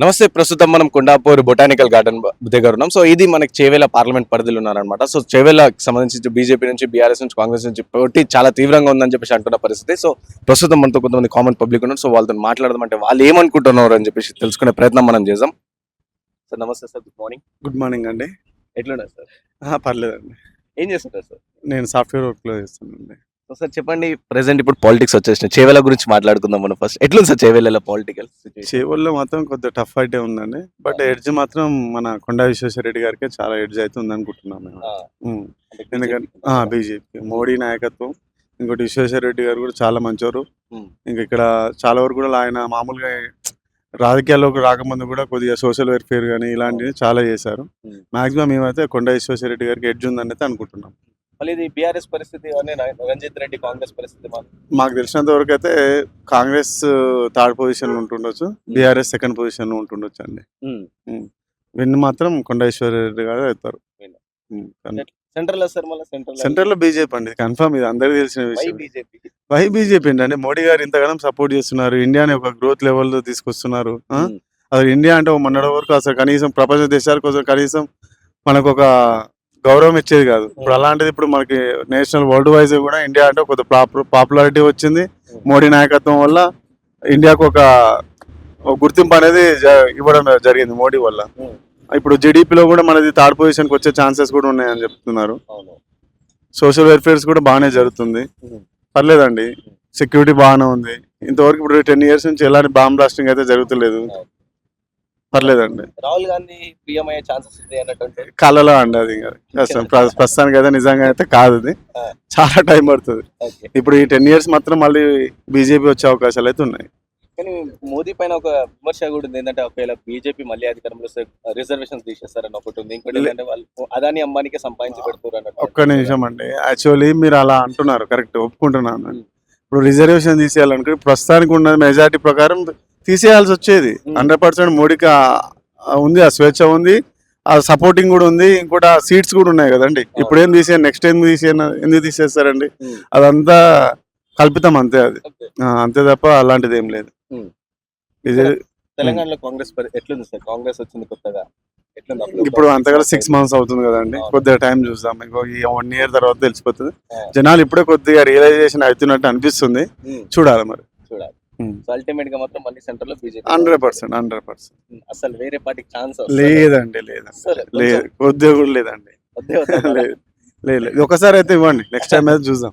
నమస్తే. ప్రస్తుతం మనం కొండాపూర్ బొటానికల్ గార్డెన్ దగ్గర ఉన్నాం. సో ఇది మనకి చేవేల పార్లమెంట్ పరిధిలో ఉన్నారనమాట. సో చేవేలకు సంబంధించి బీజేపీ నుంచి, బీఆర్ఎస్ నుంచి, కాంగ్రెస్ నుంచి పోటీ చాలా తీవ్రంగా ఉందని చెప్పేసి అంటున్న పరిస్థితి. సో ప్రస్తుతం మనతో కొంతమంది కామన్ పబ్లిక్ ఉన్నారు. సో వాళ్ళతో మాట్లాడదాం, అంటే వాళ్ళు ఏమనుకుంటున్నారు అని చెప్పేసి తెలుసుకునే ప్రయత్నం మనం చేద్దాం. సార్ నమస్తే sir, good morning. Good morning అండి. ఎట్లున్నారు సార్? పర్లేదండి. ఏం చేస్తుంటారు సార్? నేను సాఫ్ట్వేర్ వర్క్లో చేస్తానండి. సో సార్ చెప్పండి, ప్రెసెంట్ ఇప్పుడు పాలిటిక్స్ వచ్చేసినాయి, చేవేల గురించి మాట్లాడుకుందాం మనం ఫస్ట్. ఎట్లుంది సార్ చేవేలలో పొలిటికల్ సిచ్యువేషన్? చేవల్లో మాత్రం కొద్దిగా టఫ్ ఫైటే ఉందండి. బట్ ఎడ్జ్ మాత్రం మన కొండా విశ్వేశ్వరరెడ్డి గారికి చాలా ఎడ్జ్ అయితే ఉందనుకుంటున్నాం మేము. ఎందుకంటే బీజేపీ మోడీ నాయకత్వం, ఇంకోటి విశ్వేశ్వరరెడ్డి గారు కూడా చాలా మంచోరు. ఇంకా ఇక్కడ చాలా వరకు కూడా ఆయన మామూలుగా రాజకీయాల్లోకి రాకముందు కూడా కొద్దిగా సోషల్ వెల్ఫేర్ కానీ ఇలాంటివి చాలా చేశారు. మాక్సిమం మేమైతే కొండా విశ్వేశ్వరరెడ్డి గారికి ఎడ్జ్ ఉందని అయితే అనుకుంటున్నాం. మళ్ళీ ఇది బీఆర్ఎస్ పరిస్థితి, రంజిత్ రెడ్డి కాంగ్రెస్ పరిస్థితి మాకు తెలిసినంత వరకు అయితే కాంగ్రెస్ థర్డ్ పొజిషన్ ఉంటుండొచ్చు, బీఆర్ఎస్ సెకండ్ పొజిషన్ ఉంటుండొచ్చు అండి. విన్ మాత్రం కొండేశ్వరరెడ్డి గారు అవుతారు. సెంట్రల్ సార్, మళ్ళీ సెంట్రల్ లో బీజేపీ అండి, కన్ఫర్మ్, ఇది అందరికీ తెలిసిన విషయం. వై బీజేపీ అండి, మోడీ గారు ఇంతగానం సపోర్ట్ చేస్తున్నారు, ఇండియాని ఒక గ్రోత్ లెవెల్ తీసుకొస్తున్నారు. అసలు ఇండియా అంటే మొన్నటి వరకు అసలు కనీసం ప్రపంచ దేశాల కోసం కనీసం మనకు ఒక గౌరవం ఇచ్చేది కాదు. ఇప్పుడు అలాంటిది ఇప్పుడు మనకి నేషనల్ వరల్డ్ వైజ్ కూడా ఇండియా అంటే కొద్ది పాపులారిటీ వచ్చింది. మోడీ నాయకత్వం వల్ల ఇండియాకు ఒక గుర్తింపు అనేది ఇవ్వడం జరిగింది మోడీ వల్ల. ఇప్పుడు జీడిపిలో కూడా మనది థర్డ్ పొజిషన్కి వచ్చే ఛాన్సెస్ కూడా ఉన్నాయని చెప్తున్నారు. సోషల్ వెల్ఫేర్స్ కూడా బాగానే జరుగుతుంది, పర్లేదండి. సెక్యూరిటీ బాగానే ఉంది. ఇంతవరకు ఇప్పుడు 10 years నుంచి ఎలాంటి బాంబ్ బ్లాస్టింగ్ అయితే జరుగుతలేదు, పర్లేదండి. రాహుల్ గాంధీ పిఎం అయ్యే ఛాన్సెస్ ఉంది కళలో అండి, అది ప్రస్తుతానికి అయితే నిజంగా అయితే కాదు, అది చాలా టైం పడుతుంది. ఇప్పుడు ఈ 10 years మాత్రం మళ్ళీ బీజేపీ వచ్చే అవకాశాలు అయితే ఉన్నాయి. కానీ మోదీ పైన ఒక విమర్శ కూడా ఉంది, ఏంటంటే ఒకవేళ బీజేపీ మళ్ళీ అధికారంలో వస్తే రిజర్వేషన్స్ తీసేస్తారని ఒకటి ఉంది. ఇంకోటి ఏంటంటే వాళ్ళు అదాని అంబానీకే సంపాదించి పెడుతున్నారు అన్నట్టు. ఒక్క నిమిషం అండి, యాక్చువల్లీ మీరు అలా అంటున్నారు, కరెక్ట్, ఒప్పుకుంటున్నాను. ఇప్పుడు రిజర్వేషన్ తీసేయాలనుకుంటే ప్రస్తుతానికి ఉన్న మెజారిటీ ప్రకారం తీసేయాల్సి వచ్చేది. 100% మోడీకి ఉంది, ఆ స్వేచ్ఛ ఉంది, ఆ సపోర్టింగ్ కూడా ఉంది, ఇంకోటి ఆ సీట్స్ కూడా ఉన్నాయి కదండి. ఇప్పుడు ఏం తీసేయండి, నెక్స్ట్ ఏం తీసేయను, ఎందుకు తీసేస్తారండి? అదంతా కల్పితం అంతే, అది అంతే తప్ప అలాంటిది ఏం లేదు. తెలంగాణలో కాంగ్రెస్ ఎట్లుంది సార్? కాంగ్రెస్ వచ్చింది కొత్తగా, ఇప్పుడు అంతగా 6 months అవుతుంది కదండి, కొద్దిగా టైం చూద్దాం. ఇంకో 1 year తర్వాత తెలిసిపోతుంది. జనాలు ఇప్పుడే కొద్దిగా రియలైజేషన్ అవుతున్నట్టు అనిపిస్తుంది, చూడాలి మరి. చూడాలి. అల్టిమేట్ గా మాత్రం మళ్ళీ సెంటర్ లో బీజేపీ 100%. అసలు వేరే పార్టీకి ఛాన్స్ లేదండి, లేదు, కొద్దిగా కూడా లేదండి. లేదు, ఒకసారి అయితే ఇవ్వండి, నెక్స్ట్ టైం అయితే చూద్దాం.